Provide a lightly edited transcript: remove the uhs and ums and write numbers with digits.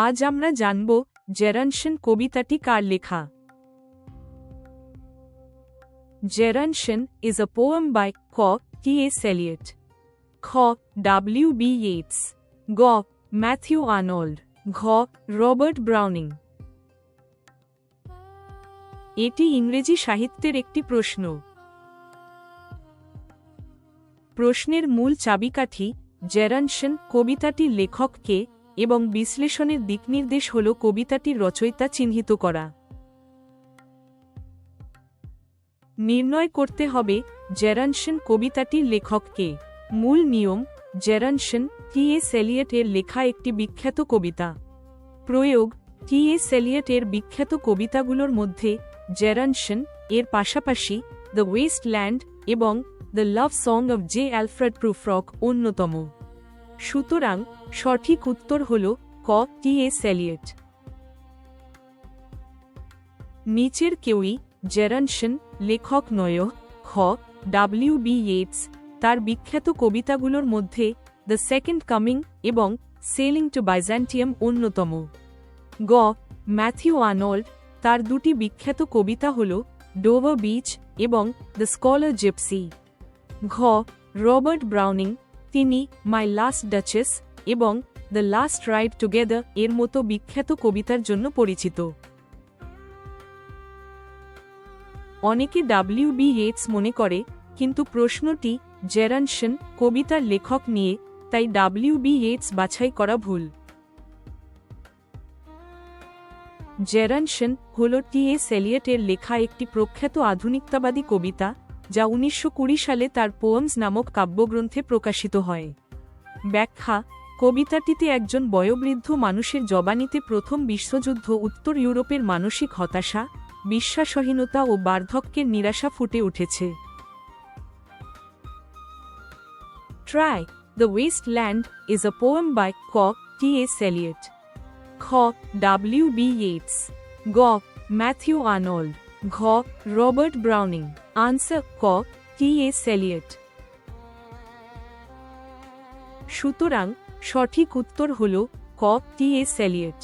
আজ আমরা জানব জেরানশন কবিতাটি কার লেখা। জেরানশন is a poem by T.S. Eliot. খ. W.B. Yeats. গ. Matthew Arnold. ঘ. Robert Browning. এটি ইংরেজি সাহিত্যের একটি প্রশ্ন। প্রশ্নের মূল চাবিকাঠি জেরানশন কবিতাটির লেখক কে এবং বিশ্লেষণের দিকনির্দেশ হল কবিতাটির রচয়িতা চিহ্নিত করা। নির্ণয় করতে হবে জেরানশন কবিতাটির লেখক কে। মূল নিয়ম: জেরানশন T.S. Eliot এর লেখা একটি বিখ্যাত কবিতা। প্রয়োগ: T.S. Eliot এর বিখ্যাত কবিতাগুলোর মধ্যে জেরানশন এর পাশাপাশি দ্য ওয়েস্ট ল্যান্ড এবং the love song of J Alfred Prufrock অন্যতম। সুতরাং সঠিক উত্তর হল ক. T.S. Eliot। নিচের কেউই জেরানশন লেখক নয়। খ. W.B. Yeats তার বিখ্যাত কবিতাগুলোর মধ্যে দ্য সেকেন্ড কামিং এবং সেলিং টু বাইজেন্টিয়াম অন্যতম। গ. ম্যাথিউ আর্নল্ড তার দুটি বিখ্যাত কবিতা হল ডোভার বিচ এবং দ্য স্কলার জিপসি। ঘ. রবার্ট ব্রাউনিং তিনি মাই লাস্ট ডাচেস এবং দ্য লাস্ট রাইড টুগেদার এর মতো বিখ্যাত কবিতার জন্য পরিচিত। অনেকে W.B. Yeats মনে করে, কিন্তু প্রশ্নটি জেরানশন কবিতার লেখক নিয়ে, তাই W.B. Yeats বাছাই করা ভুল। জেরানশন হল T.S. Eliot এর লেখা একটি প্রখ্যাত আধুনিকতাবাদী কবিতা, যা 1920 সালে তার পোয়েমস নামক কাব্যগ্রন্থে প্রকাশিত হয়। ব্যাখ্যা: কবিতাটিতে একজন বয়োবৃদ্ধ মানুষের জবানিতে প্রথম বিশ্বযুদ্ধ উত্তর ইউরোপের মানসিক হতাশা, বিশ্বাসহীনতা ও বার্ধক্যের নিরাশা ফুটে উঠেছে। Try, The Waste Land is a poem by T.S. Eliot. খ. W.B. Yeats. গ. Matthew Arnold. ঘ. Robert Browning. আনসার: ক. T.S. Eliot। সুতরাং সঠিক উত্তর হল ক. T.S. Eliot।